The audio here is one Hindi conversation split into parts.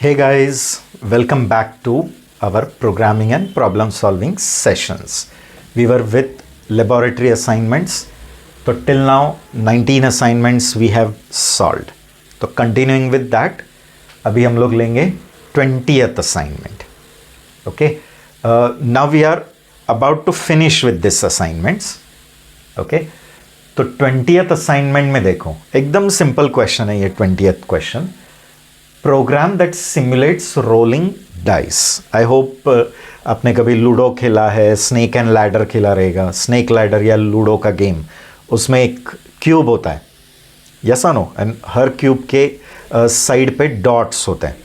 Hey guys, welcome back to our programming and problem solving sessions. We were with laboratory assignments. So till now 19 assignments we have solved. So continuing with that, अभी हम लोग लेंगे 20th assignment. Okay. Now we are about to finish with this assignments. Okay. तो 20th assignment में देखो, एकदम सिंपल क्वेश्चन है ये 20th question. Program that simulates rolling dice. I hope आपने कभी लूडो खेला है, स्नेक एंड लैडर खेला रहेगा. स्नेक लैडर या लूडो का गेम, उसमें एक क्यूब होता है, यस और नो, एंड हर क्यूब के साइड पे डॉट्स होते हैं,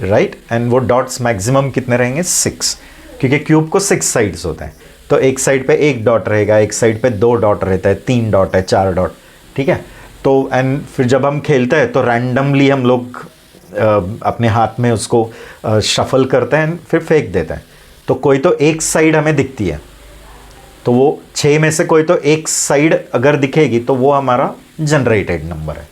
राइट. एंड वो डॉट्स मैक्सिमम कितने रहेंगे? 6, क्योंकि क्यूब को 6 साइड्स होते हैं. तो एक साइड पे एक डॉट रहेगा, एक साइड पे 2 डॉट रहता है, 3 डॉट है, 4 डॉट, ठीक है. तो एंड फिर जब हम खेलते हैं तो रैंडमली हम लोग अपने हाथ में उसको शफल करते हैं, फिर फेंक देते हैं. तो कोई तो एक साइड हमें दिखती है, तो वो 6 में से कोई तो एक साइड अगर दिखेगी तो वो हमारा जनरेटेड नंबर है.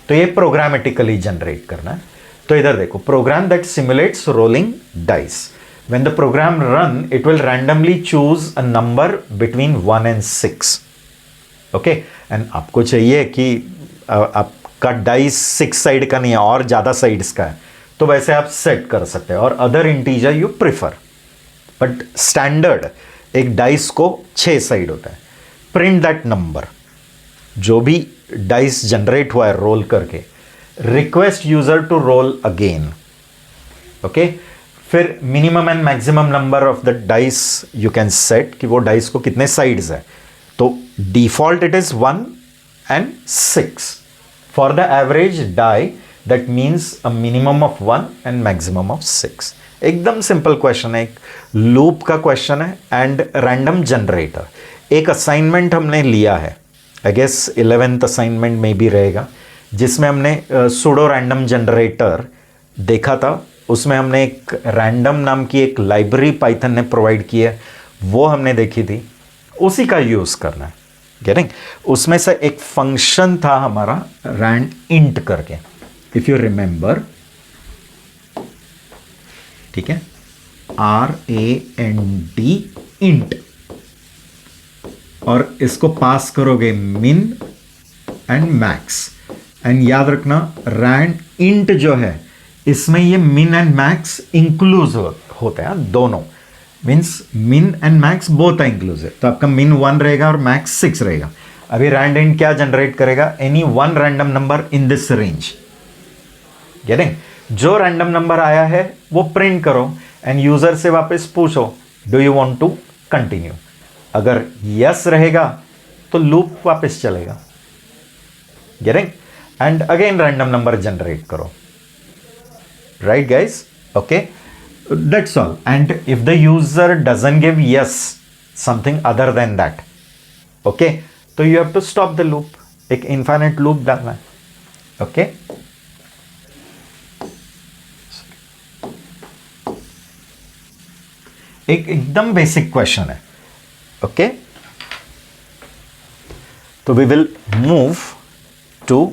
तो ये प्रोग्रामेटिकली जनरेट करना है. तो इधर देखो, program that simulates rolling dice. When the program run it will randomly choose a number between 1 and 6. Okay. And आपको चाहिए कि आप का डाइस 6 साइड का नहीं है और ज़्यादा साइड्स का है, तो वैसे आप सेट कर सकते हैं. और other integer you prefer, but standard एक डाइस को 6 साइड होता है. Print that number. जो भी डाइस जनरेट हुआ है रोल करके, request user to roll again. Okay. फिर minimum and maximum number of the dice you can set कि वो डाइस को कितने साइड्स है. तो default it is 1 and 6. For the average die, that means a minimum of 1 and maximum of 6. एकदम सिंपल क्वेश्चन है, एक लूप का क्वेश्चन है एंड रैंडम जनरेटर. एक असाइनमेंट हमने लिया है, आई गेस 11th असाइनमेंट में भी रहेगा, जिसमें हमने सूडो रैंडम जनरेटर देखा था. उसमें हमने एक रैंडम नाम की एक लाइब्रेरी पाइथन ने प्रोवाइड की है, वो हमने देखी थी. उसी का यूज़ करना है. गेटिंग. उसमें से एक फंक्शन था हमारा रैंड इंट करके, इफ यू रिमेंबर, ठीक है, RAND इंट. और इसको पास करोगे मिन एंड मैक्स. एंड याद रखना, रैंड इंट जो है इसमें ये मिन एंड मैक्स इंक्लूसिव होते हैं, दोनों. Means min and max both are inclusive. तो आपका मिन 1 रहेगा और मैक्स 6 रहेगा. अभी रैंड इंट क्या जनरेट करेगा? Any one random number in this range. Getting. जो रैंडम नंबर आया है वो प्रिंट करो एंड यूजर से वापस पूछो, do you want to continue. अगर यस रहेगा तो लूप वापस चलेगा. Getting. And again random number generate करो. Right guys? Okay. That's all. And if the user doesn't give yes, something other than that, okay, so you have to stop the loop. एक infinite loop डालना है. Okay. एक एकदम बेसिक क्वेश्चन है. Okay. तो we will move to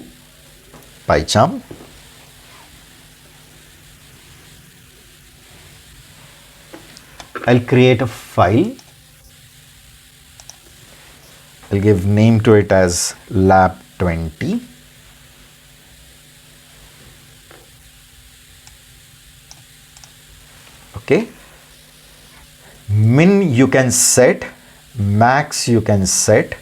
PyCharm. I'll create a file. I'll give name to it as lab20. Okay. Min you can set, max you can set.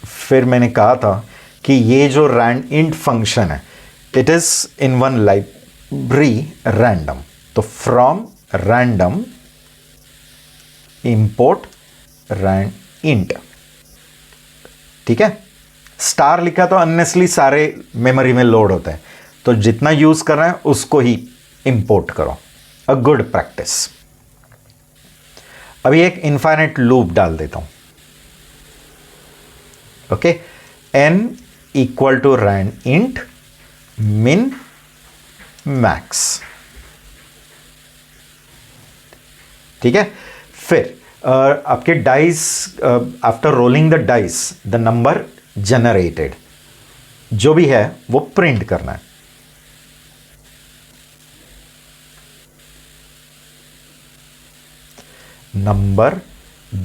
फिर मैंने कहा था कि ये जो rand int function है, it is in one library random. तो from random import randint. ठीक है. स्टार लिखा तो अननेसली सारे मेमोरी में लोड होता है, तो जितना यूज कर रहे हैं उसको ही इंपोर्ट करो. A good practice. अभी एक इनफाइनाइट लूप डाल देता हूं. Okay. n equal to randint min max. ठीक है. फिर आपके dice, after rolling the dice the number generated जो भी है वो प्रिंट करना है. number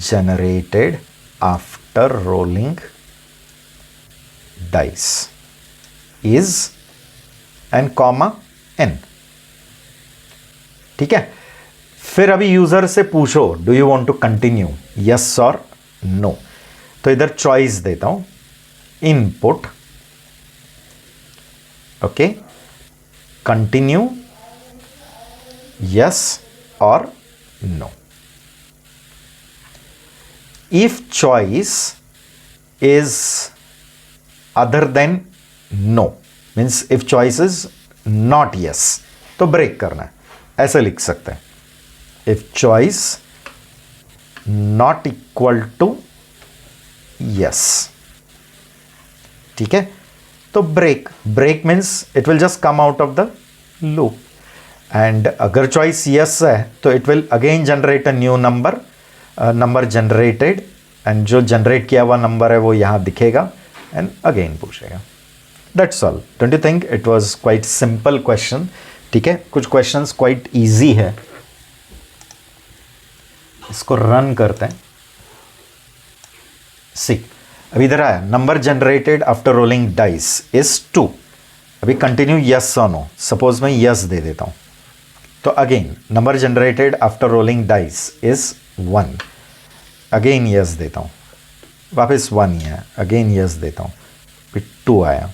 generated after rolling dice is and comma n. ठीक है, फिर अभी यूजर से पूछो do you want to continue, yes और नो. तो इधर चॉइस देता हूं, इनपुट, ओके, कंटिन्यू, यस और no. If choice is other than no, means if choice is not yes, तो ब्रेक करना है. ऐसे लिख सकते हैं, if choice not equal to yes. ठीक है, तो break means it will just come out of the loop. And अगर चॉइस यस है तो it will again generate a new number generated, and जो जनरेट किया हुआ नंबर है वो यहां दिखेगा एंड अगेन पूछेगा. That's all. Don't you think it was quite simple question? ठीक है, कुछ क्वेश्चंस क्वाइट इजी है. इसको रन करते हैं. सी, अभी इधर आया number generated after rolling dice is 2. अभी कंटिन्यू यस और नो, सपोज मैं यस दे देता हूं, तो again number generated after rolling dice is 1. Again yes देता हूं, वापस 1 ही है, अगेन यस देता हूं, फिर 2 आया.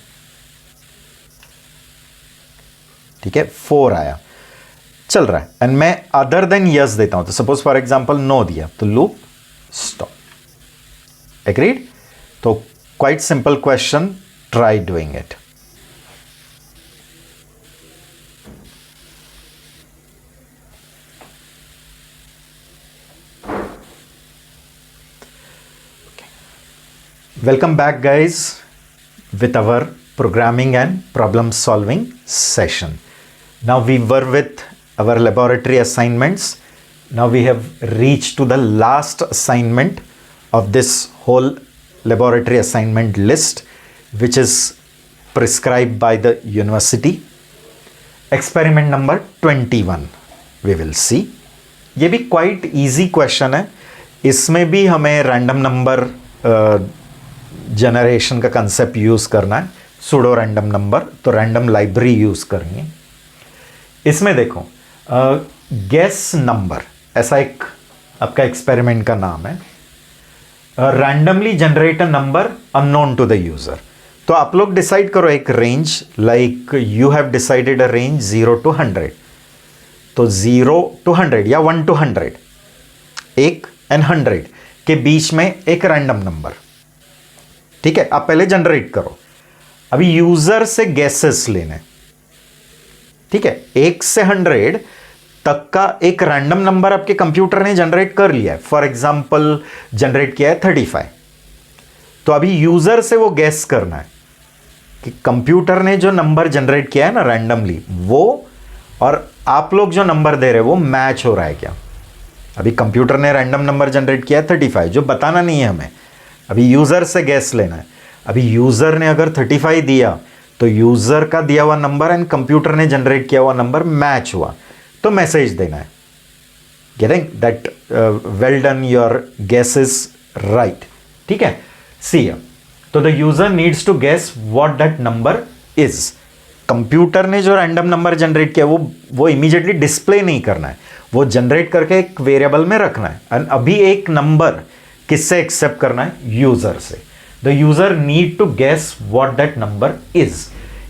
ठीक है, 4 आया, चल रहा है. एंड मैं अदर देन यस देता हूं, तो सपोज फॉर एग्जांपल नो दिया, तो लूप स्टॉप. एग्रीड? तो quite simple question, try doing it. Welcome back guys with our programming and problem solving session. Now we were with our laboratory assignments. Now we have reached to the last assignment of this whole laboratory assignment list, which is prescribed by the university. Experiment number 21 we will see. ये भी quite easy question है. इसमें भी हमें random number जनरेशन का कंसेप्ट यूज करना है, सूडो रैंडम नंबर, तो रैंडम लाइब्रेरी यूज करनी है. इसमें देखो गेस नंबर, ऐसा एक आपका एक्सपेरिमेंट का नाम है. Randomly generate a number unknown to the user. तो आप लोग डिसाइड करो एक range, like you have decided a range 0 to 100. तो 0 to 100 या 1 to 100, 1 and 100 के बीच में एक रैंडम नंबर. ठीक है, आप पहले जनरेट करो. अभी यूजर से गैसेस लेने. ठीक है, 1 से 100 तक का एक रैंडम नंबर आपके कंप्यूटर ने जनरेट कर लिया है. फॉर एग्जांपल जनरेट किया है 35. तो अभी यूजर से वो गैस करना है कि कंप्यूटर ने जो नंबर जनरेट किया है ना रैंडमली, वो और आप लोग जो नंबर दे रहे हो वो मैच हो रहा है क्या. अभी कंप्यूटर ने रैंडम नंबर जनरेट किया है 35, जो बताना नहीं है हमें, अभी यूजर से गैस लेना है. अभी यूजर ने अगर 35 दिया तो यूजर का दिया हुआ नंबर एंड कंप्यूटर ने जनरेट किया हुआ नंबर मैच हुआ, तो मैसेज देना है, getting that well done, your guess is right. ठीक है, सी, तो the user needs to guess what that number is. Computer ने जो रैंडम नंबर जनरेट किया वो इमीडिएटली डिस्प्ले नहीं करना है, वो जनरेट करके एक वेरिएबल में रखना है. एंड अभी एक नंबर किससे एक्सेप्ट करना है, यूजर से. The user need to guess what that number is.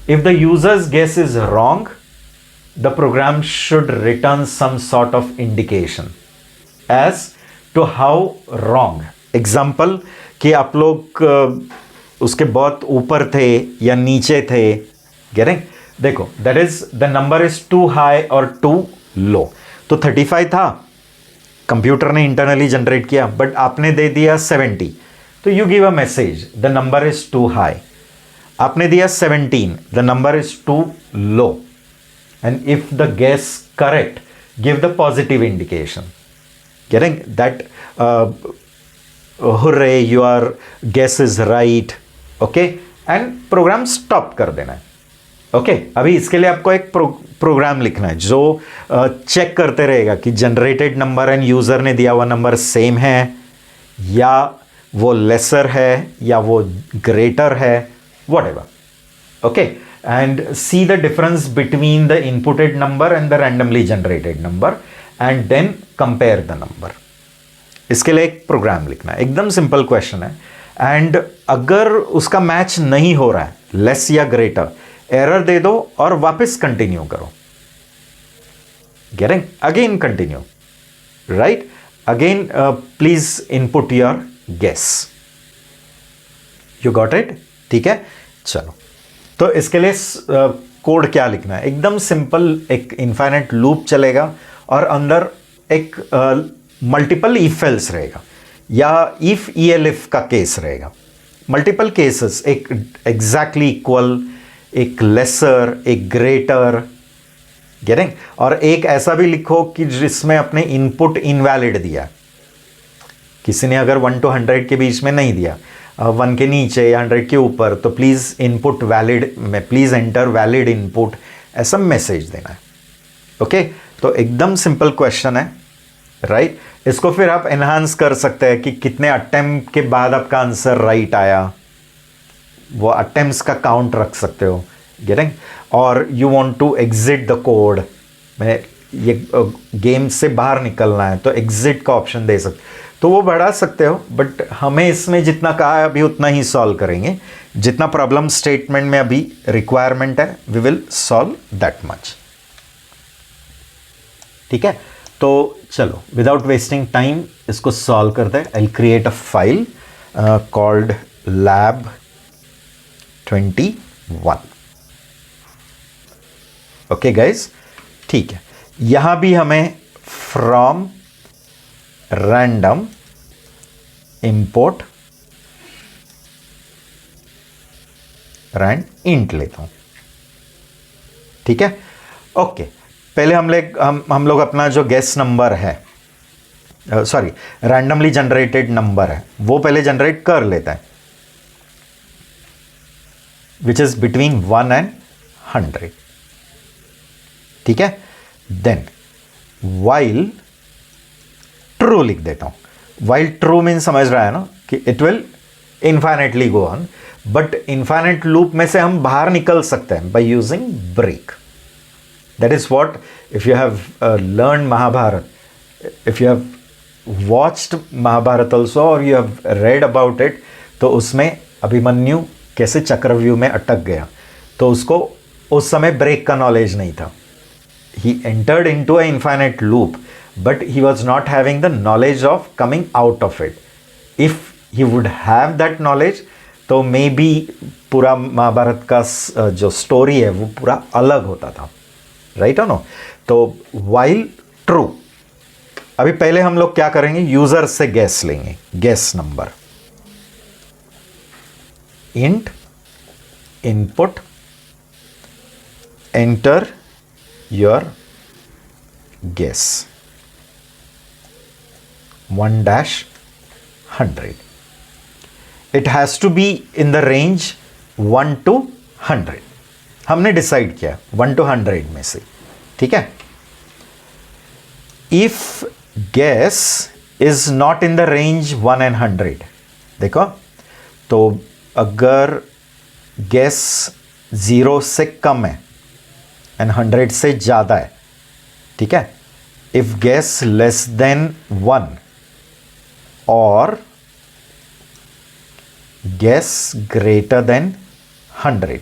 If the user's guess is wrong, the program should return some sort of indication as to how wrong. Example कि आप लोग उसके बहुत ऊपर थे या नीचे थे. गेटिंग? देखो, that is the number is too high और टू लो. तो 35 था, कंप्यूटर ने इंटरनली जनरेट किया, बट आपने दे दिया 70, तो you give a message the number is too high. आपने दिया 17, the number is too low. And if the guess correct, give the positive indication. Getting that hurray, your guess is right. Okay, and program stop कर देना है. ओके अभी इसके लिए आपको एक प्रोग्राम लिखना है जो चेक करते रहेगा कि जनरेटेड नंबर एंड यूजर ने दिया हुआ नंबर सेम है या वो लेसर है या वो ग्रेटर है, whatever. Okay and see the difference between the inputted number and the randomly generated number and then compare the number. इसके लिए एक प्रोग्राम लिखना है, एकदम सिंपल क्वेश्चन है। एंड अगर उसका मैच नहीं हो रहा है, लेस या ग्रेटर, एरर दे दो और वापस कंटिन्यू करो। Getting? Again continue, right? Again please input your guess. You got it? ठीक है, चलो। तो इसके लिए कोड क्या लिखना है? एकदम सिंपल, एक इनफाइनाइट लूप चलेगा और अंदर एक मल्टीपल इफ एल्स रहेगा या इफ ELF का केस रहेगा। मल्टीपल केसेस, एक एग्जैक्टली इक्वल, एक लेसर, एक ग्रेटर, गेटिंग? और एक ऐसा भी लिखो कि जिसमें अपने इनपुट इनवैलिड दिया, किसी ने अगर 1 to 100 के बीच में नहीं दिया, 1 के नीचे या 100 के ऊपर, तो प्लीज इनपुट वैलिड में प्लीज एंटर वैलिड इनपुट, ऐसा मैसेज देना है। ओके तो एकदम सिंपल क्वेश्चन है, राइट? इसको फिर आप एनहांस कर सकते हैं कि कितने अटेम्प्ट के बाद आपका आंसर राइट आया, वो अटेम्प्ट्स का काउंट रख सकते हो, गेटिंग? और you want to exit the code, मैं ये गेम से बाहर निकलना है तो एग्जिट का ऑप्शन दे सकते, तो वो बढ़ा सकते हो। बट हमें इसमें जितना कहा है अभी उतना ही सॉल्व करेंगे, जितना प्रॉब्लम स्टेटमेंट में अभी रिक्वायरमेंट है we will solve that much. ठीक है, तो चलो विदाउट वेस्टिंग टाइम इसको सॉल्व करते हैं। I create a file called lab 21। Okay guys, ठीक है। यहां भी हमें from random import randint लेता हूं, ठीक है। ओके पहले हम लोग अपना जो गेस नंबर है, सॉरी रैंडमली जनरेटेड नंबर है, वो पहले जनरेट कर लेता है, विच इज बिटवीन 1 and 100। ठीक है, देन वाइल ट्रू लिख देता हूं। वाइल ट्रू मीन समझ रहा है ना कि it will infinitely go on, but infinite loop में से हम बाहर निकल सकते हैं by using break. That is what, if you have learned Mahabharata, if you have watched Mahabharata also or you have read about it, तो उसमें अभिमन्यु कैसे चक्रव्यूह में अटक गया, तो उसको उस समय ब्रेक का नॉलेज नहीं था। He entered into an infinite loop, but he was not having the knowledge of coming out of it. If he would have that knowledge, तो मे बी पूरा महाभारत का जो स्टोरी है वो पूरा अलग होता था, राइट और नो? तो वाइल ट्रू, अभी पहले हम लोग क्या करेंगे, यूजर से गैस लेंगे, guess number, int input enter your guess 1-100। It has to be in the range 1 to 100। हमने डिसाइड किया 1 to 100 में से, ठीक है। If gas is not in the range 1 and 100, देखो तो अगर गैस 0 से कम है एंड 100 से ज्यादा है, ठीक है, इफ गैस लेस देन 1 और गैस ग्रेटर देन 100,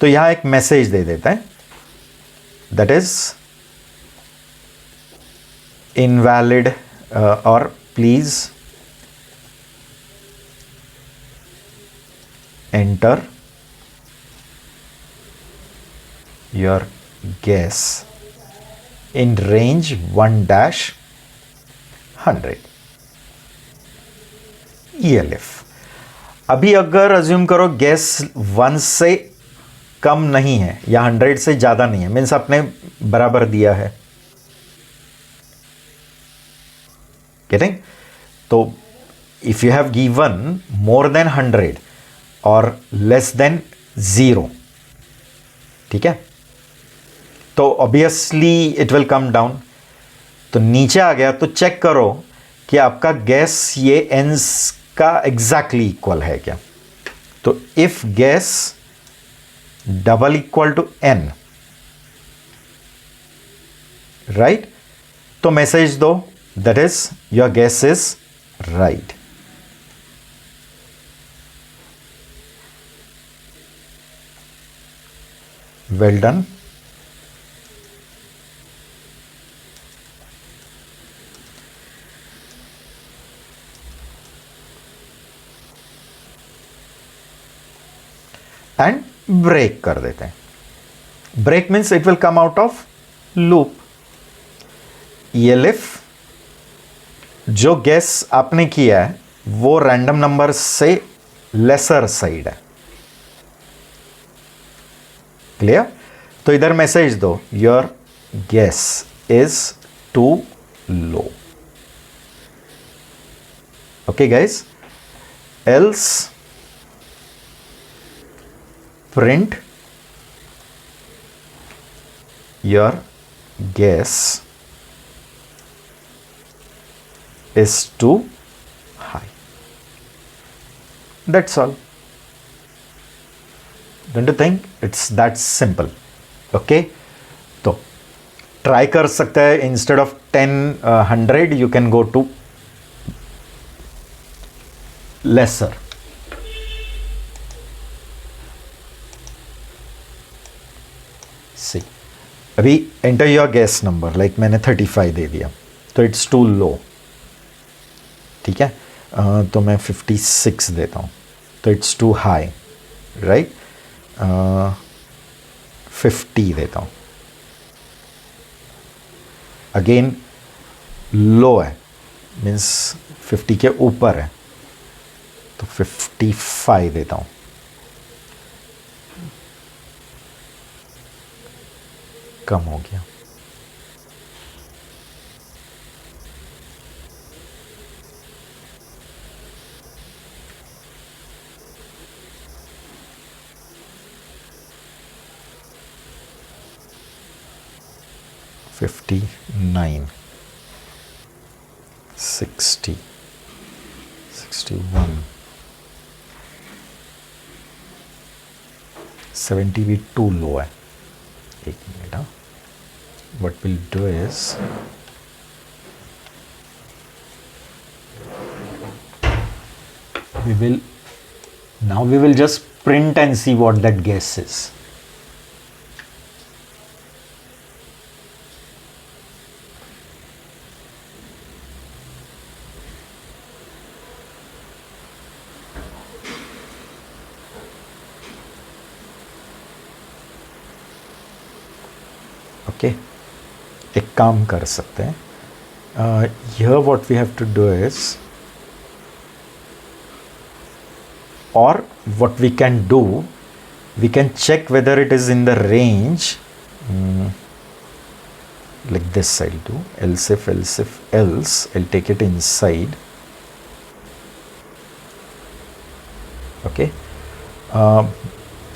तो यहां एक मैसेज दे देता है, दैट इज इनवैलिड और please enter your gas in range 1-100 ELF। अभी अगर अज्यूम करो गैस 1 से कम नहीं है या 100 से ज्यादा नहीं है, मीन्स आपने बराबर दिया है, गेटिंग? तो if you have given more than 100, और लेस देन 0, ठीक है, तो obviously it will come down. तो नीचे आ गया तो चेक करो कि आपका गैस ये एंस का एग्जैक्टली इक्वल है क्या। तो if guess double equal to n, right, तो मैसेज दो that is your guess is right. Well done. And break कर देते हैं। Break means it will come out of loop. ELF जो गैस आपने किया है वो रैंडम नंबर से लेसर साइड है, क्लियर। तो इधर मैसेज दो your guess is too low, okay guys, else print your guess is too high. That's all. Don't you think it's that simple? Okay, तो try कर सकते हैं, instead of 10 100 you can go to lesser. सी अभी enter your gas number, like मैंने 35 दे दिया तो इट्स टू लो, ठीक है, तो मैं 56 देता हूँ तो इट्स टू हाई, राइट, 50 देता हूँ, अगेन लो है, मीन्स 50 के ऊपर है तो 55 देता हूँ, कम हो गया, $59, 60, 61, 70 भी टू लो है। एक मिनट, हाँ, what we'll do is we will just print and see what that guess is. Okay, एक काम कर सकते हैं, here what we have to do is, or what we can do, we can check whether it is in the range, like this I'll do, else if else, I'll take it inside, okay,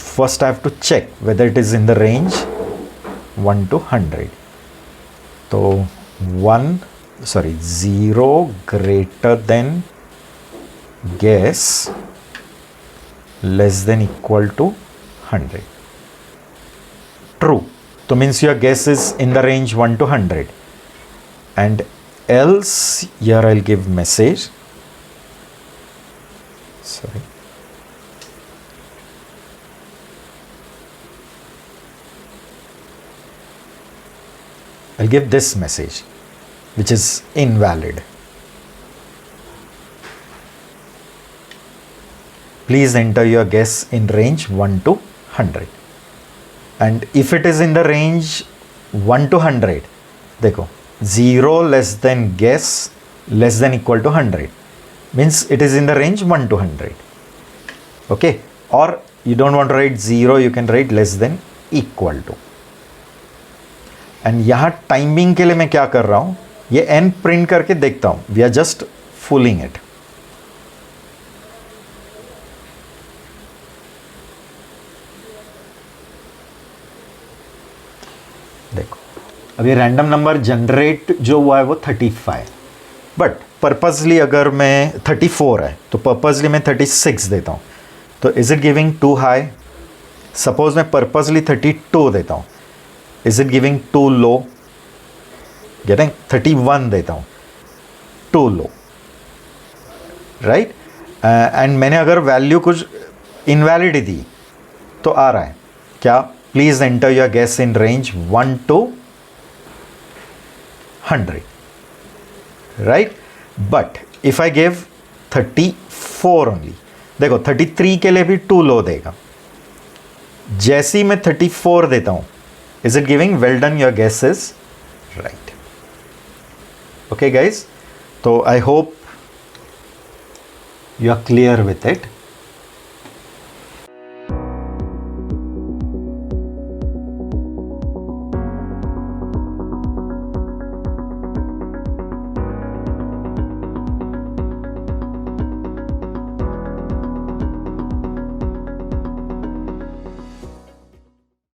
first I have to check whether it is in the range 1 to 100. तो 0 greater than guess less than equal to 100. True. So means your guess is in the range 1 to 100. And else, here I'll give message. Sorry. I'll give this message, which is invalid. Please enter your guess in range 1 to 100. And if it is in the range 1 to 100, देखो 0 less than guess less than equal to 100 means it is in the range 1 to 100. Okay, or you don't want to write 0, you can write less than equal to. And यहाँ टाइमिंग के लिए मैं क्या कर रहा हूँ, ये n प्रिंट करके देखता हूँ, we are just fooling it. देखो अब ये रैंडम नंबर जनरेट जो हुआ है वो 35, बट पर्पजली अगर मैं 34 है तो पर्पजली मैं 36 देता हूँ, तो is it giving too high? Suppose मैं पर्पजली 32 देता हूँ, is it giving too low? Getting 31 देता हूँ, टू लो, राइट? एंड मैंने अगर वैल्यू कुछ इनवैलिड दी तो आ रहा है क्या? Please enter your guess in range 1 to 100, right? But if I give 34 only, देखो 33 के लिए भी टू लो देगा। जैसे ही मैं 34 देता हूं, is it giving? Well done, your guess is right. Okay guys, तो I hope you are clear with it.